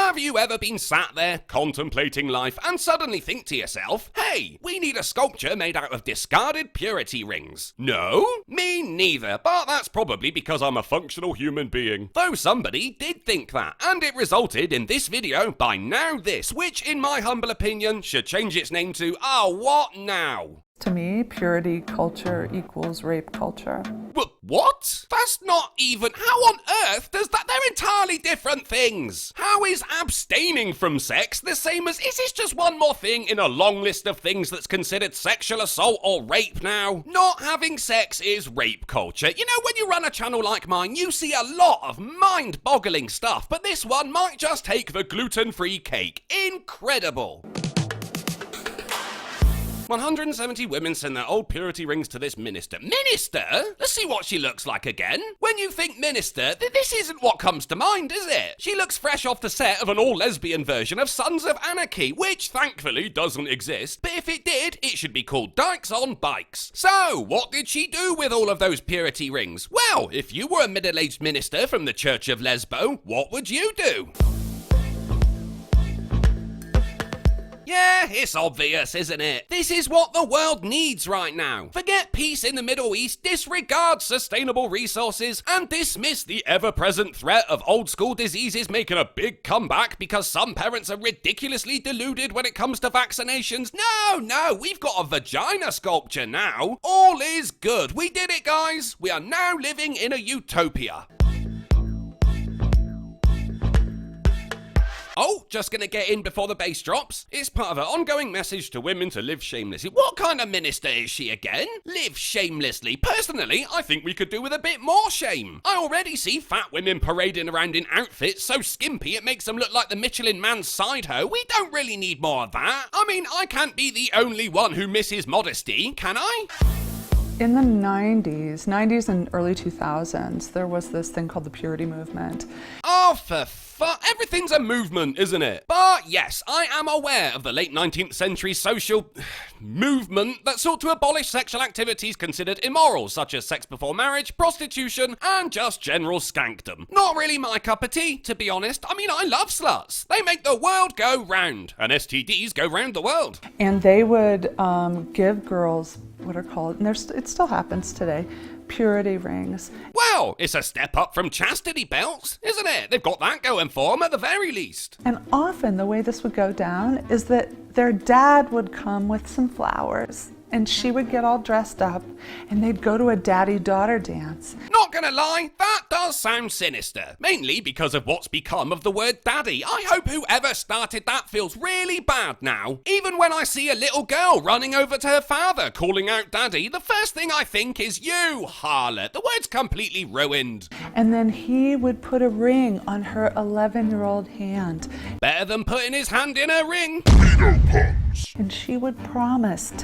Have you ever been sat there contemplating life and suddenly think to yourself, hey, we need a sculpture made out of discarded purity rings? No? Me neither, but that's probably because I'm a functional human being. Though somebody did think that, and it resulted in this video by Now This, which in my humble opinion should change its name to Oh What Now? To me, purity culture equals rape culture. What? That's not even... How on earth does that... They're entirely different things. How is abstaining from sex the same as... Is this just one more thing in a long list of things that's considered sexual assault or rape now? Not having sex is rape culture. You know, when you run a channel like mine, you see a lot of mind-boggling stuff, but this one might just take the gluten-free cake. Incredible. 170 women send their old purity rings to this minister. Minister? Let's see what she looks like again. When you think minister, this isn't what comes to mind, is it? She looks fresh off the set of an all-lesbian version of Sons of Anarchy, which thankfully doesn't exist, but if it did, it should be called Dykes on Bikes. So, what did she do with all of those purity rings? Well, if you were a middle-aged minister from the Church of Lesbo, what would you do? Yeah, it's obvious, isn't it? This is what the world needs right now. Forget peace in the Middle East, disregard sustainable resources, and dismiss the ever-present threat of old-school diseases making a big comeback because some parents are ridiculously deluded when it comes to vaccinations. No, we've got a vagina sculpture now. All is good. We did it, guys. We are now living in a utopia. Oh, just gonna get in before the bass drops. It's part of her ongoing message to women to live shamelessly. What kind of minister is she again? Live shamelessly. Personally, I think we could do with a bit more shame. I already see fat women parading around in outfits so skimpy it makes them look like the Michelin Man's side hoe. We don't really need more of that. I mean, I can't be the only one who misses modesty, can I? In the 90s and early 2000s, there was this thing called the purity movement. Oh, for everything's a movement, isn't it? But yes, I am aware of the late 19th century social movement that sought to abolish sexual activities considered immoral, such as sex before marriage, prostitution, and just general skankdom. Not really my cup of tea, to be honest. I mean, I love sluts. They make the world go round, and STDs go round the world. And they would give girls what are called, and it still happens today, purity rings. Well, it's a step up from chastity belts, isn't it? They've got that going for them at the very least. And often the way this would go down is that their dad would come with some flowers and she would get all dressed up and they'd go to a daddy-daughter dance. Not gonna lie, that does sound sinister. Mainly because of what's become of the word daddy. I hope whoever started that feels really bad now. Even when I see a little girl running over to her father calling out daddy, the first thing I think is, you harlot. The word's completely ruined. And then he would put a ring on her 11-year-old hand. Better than putting his hand in a ring. And she would promise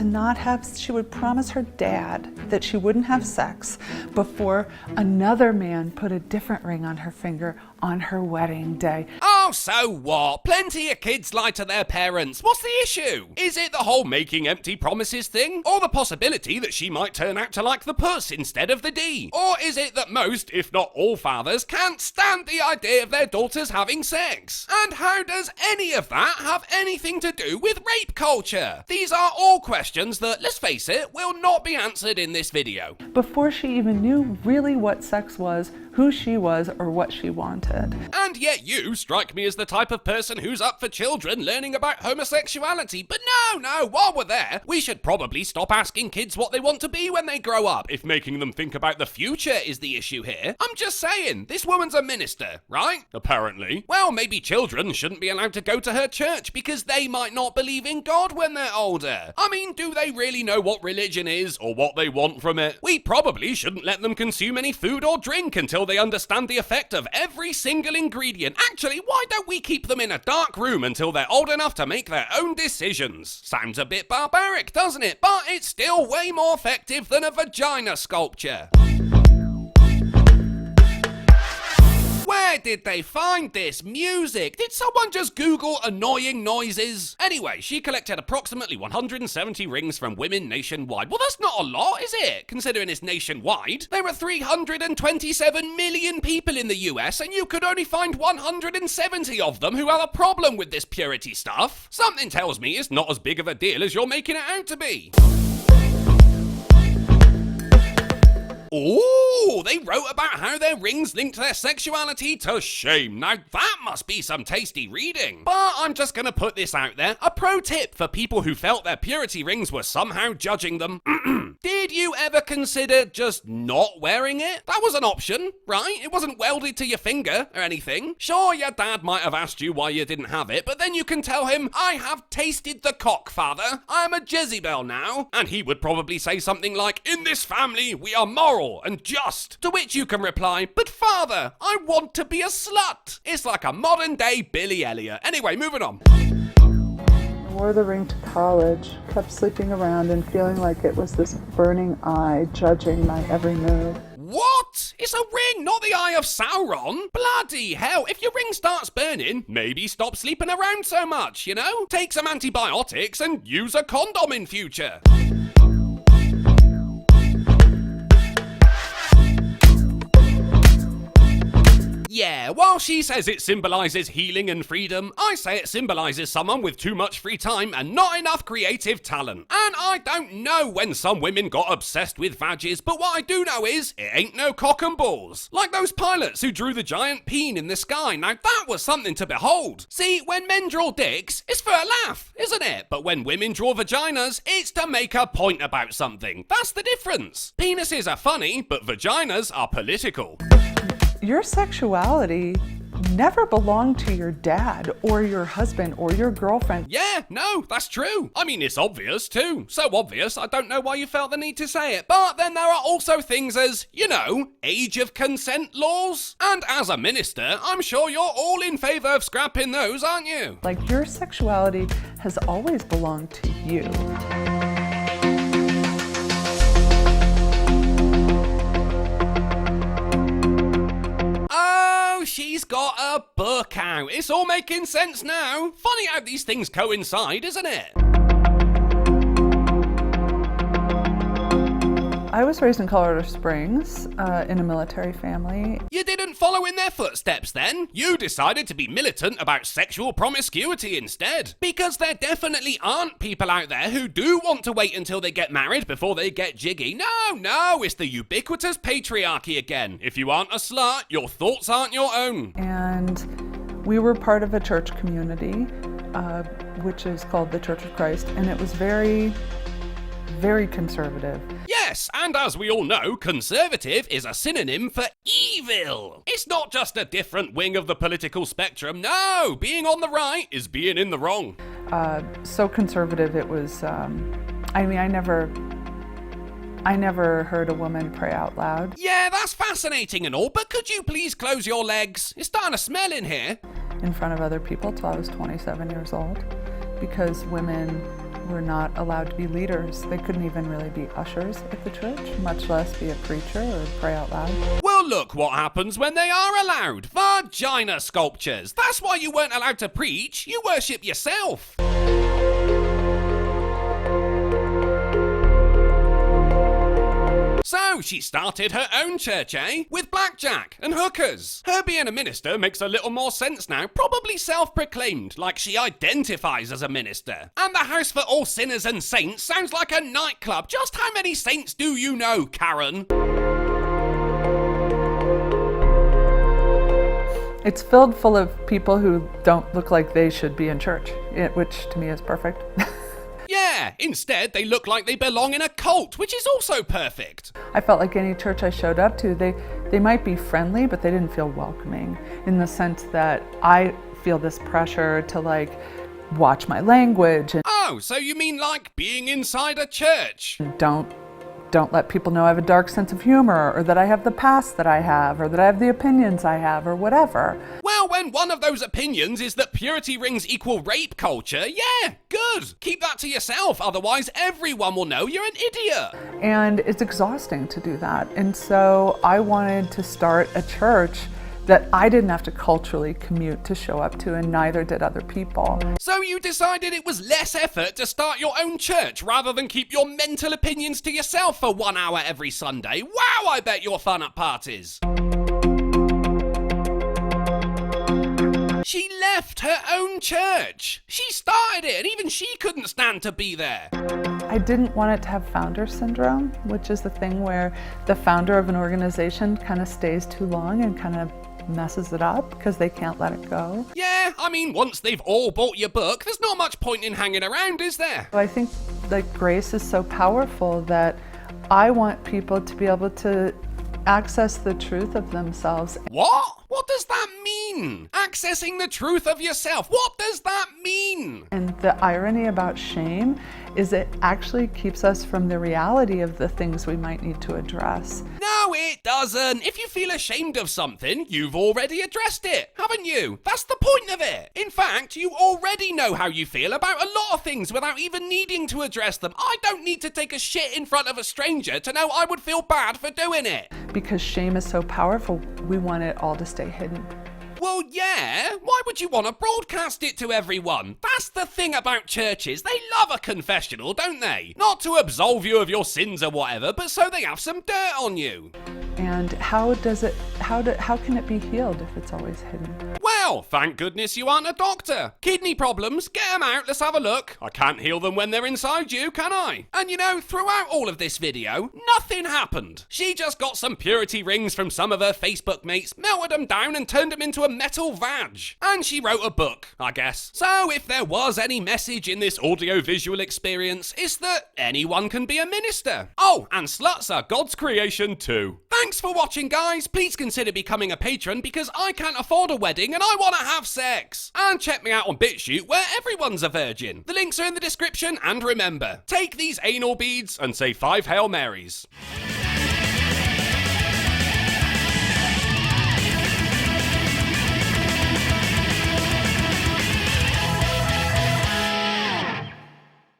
she would promise her dad that she wouldn't have sex before another man put a different ring on her finger on her wedding day. Oh, so what? Plenty of kids lie to their parents. What's the issue? Is it the whole making empty promises thing? Or the possibility that she might turn out to like the puss instead of the D? Or is it that most, if not all fathers, can't stand the idea of their daughters having sex? And how does any of that have anything to do with rape culture? These are all questions that, let's face it, will not be answered in this video. Before she even knew really what sex was, who she was, or what she wanted. And yet you strike me as the type of person who's up for children learning about homosexuality. But no, while we're there, we should probably stop asking kids what they want to be when they grow up, if making them think about the future is the issue here. I'm just saying, this woman's a minister, right? Apparently. Well, maybe children shouldn't be allowed to go to her church because they might not believe in God when they're older. I mean, do they really know what religion is or what they want from it? We probably shouldn't let them consume any food or drink until they understand the effect of every single ingredient. Actually, why don't we keep them in a dark room until they're old enough to make their own decisions? Sounds a bit barbaric, doesn't it? But it's still way more effective than a vagina sculpture. Where Where did they find this music? Did someone just Google annoying noises? Anyway, she collected approximately 170 rings from women nationwide. Well, that's not a lot, is it? Considering it's nationwide. There are 327 million people in the US, and you could only find 170 of them who have a problem with this purity stuff. Something tells me it's not as big of a deal as you're making it out to be. Ooh, they wrote about how their rings linked their sexuality to shame. Now that must be some tasty reading. But I'm just gonna put this out there. A pro tip for people who felt their purity rings were somehow judging them. Did you ever consider just not wearing it? That was an option, right? It wasn't welded to your finger or anything. Sure, your dad might have asked you why you didn't have it, but then you can tell him, I have tasted the cock, father. I am a Jezebel now. And he would probably say something like, in this family, we are moral and just. To which you can reply, but father, I want to be a slut. It's like a modern day Billy Elliot. Anyway, moving on. I wore the ring to college, kept sleeping around and feeling like it was this burning eye judging my every move. What? It's a ring, not the Eye of Sauron. Bloody hell, if your ring starts burning, maybe stop sleeping around so much, you know? Take some antibiotics and use a condom in future. Yeah, while she says it symbolizes healing and freedom, I say it symbolizes someone with too much free time and not enough creative talent. And I don't know when some women got obsessed with vaggies, but what I do know is, it ain't no cock and balls. Like those pilots who drew the giant peen in the sky, now that was something to behold. See, when men draw dicks, it's for a laugh, isn't it? But when women draw vaginas, it's to make a point about something. That's the difference. Penises are funny, but vaginas are political. Your sexuality never belonged to your dad or your husband or your girlfriend. Yeah, no, that's true. I mean, it's obvious too. So obvious, I don't know why you felt the need to say it. But then there are also things as, you know, age of consent laws. And as a minister, I'm sure you're all in favor of scrapping those, aren't you? Like, your sexuality has always belonged to you. She's got a book out. It's all making sense now. Funny how these things coincide, isn't it? I was raised in Colorado Springs in a military family. You didn't follow in their footsteps then? You decided to be militant about sexual promiscuity instead. Because there definitely aren't people out there who do want to wait until they get married before they get jiggy. No, it's the ubiquitous patriarchy again. If you aren't a slut, your thoughts aren't your own. And we were part of a church community, which is called the Church of Christ, and it was very, very conservative. Yes, and as we all know, conservative is a synonym for evil. It's not just a different wing of the political spectrum. No, being on the right is being in the wrong. So conservative it was, I never heard a woman pray out loud. Yeah, that's fascinating and all, but could you please close your legs? It's starting to smell in here. In front of other people till I was 27 years old, because women were not allowed to be leaders. They couldn't even really be ushers at the church, much less be a preacher or pray out loud. Well, look what happens when they are allowed. Vagina sculptures. That's why you weren't allowed to preach. You worship yourself. So she started her own church, eh? With blackjack and hookers. Her being a minister makes a little more sense now. Probably self-proclaimed, like she identifies as a minister. And the House for All Sinners and Saints sounds like a nightclub. Just how many saints do you know, Karen? It's filled full of people who don't look like they should be in church, which to me is perfect. Yeah, instead they look like they belong in a cult, which is also perfect. I felt like any church I showed up to, they might be friendly, but they didn't feel welcoming, in the sense that I feel this pressure to like watch my language and Oh, so you mean like being inside a church? don't let people know I have a dark sense of humor, or that I have the past that I have, or that I have the opinions I have, or whatever. Well, when one of those opinions is that purity rings equal rape culture, yeah, good. Keep that to yourself, otherwise everyone will know you're an idiot. And it's exhausting to do that. And so I wanted to start a church that I didn't have to culturally commute to show up to, and neither did other people. So you decided it was less effort to start your own church rather than keep your mental opinions to yourself for 1 hour every Sunday. Wow, I bet you're fun at parties. She left her own church. She started it, and even she couldn't stand to be there. I didn't want it to have founder syndrome, which is the thing where the founder of an organization kind of stays too long and kind of messes it up because they can't let it go. Yeah, I mean, once they've all bought your book, there's not much point in hanging around, is there? I think like grace is so powerful that I want people to be able to access the truth of themselves. What? What does that mean? Accessing the truth of yourself. What does that mean? And the irony about shame is it actually keeps us from the reality of the things we might need to address. No, it doesn't. If you feel ashamed of something, you've already addressed it, haven't you? That's the point of it. In fact, you already know how you feel about a lot of things without even needing to address them. I don't need to take a shit in front of a stranger to know I would feel bad for doing it. Because shame is so powerful, we want it all to stay hidden. Well, yeah. Why would you want to broadcast it to everyone? That's the thing about churches. They love a confessional, don't they? Not to absolve you of your sins or whatever, but so they have some dirt on you. And how can it be healed if it's always hidden? Well, thank goodness you aren't a doctor. Kidney problems, get them out, let's have a look. I can't heal them when they're inside you, can I? And you know, throughout all of this video, nothing happened. She just got some purity rings from some of her Facebook mates, melted them down and turned them into a metal vag. And she wrote a book, I guess. So if there was any message in this audio-visual experience, it's that anyone can be a minister. Oh, and sluts are God's creation too. Thanks for watching, guys. Please consider becoming a patron because I can't afford a wedding and I want to have sex. And check me out on BitChute where everyone's a virgin. The links are in the description, and remember, take these anal beads and say 5 Hail Marys.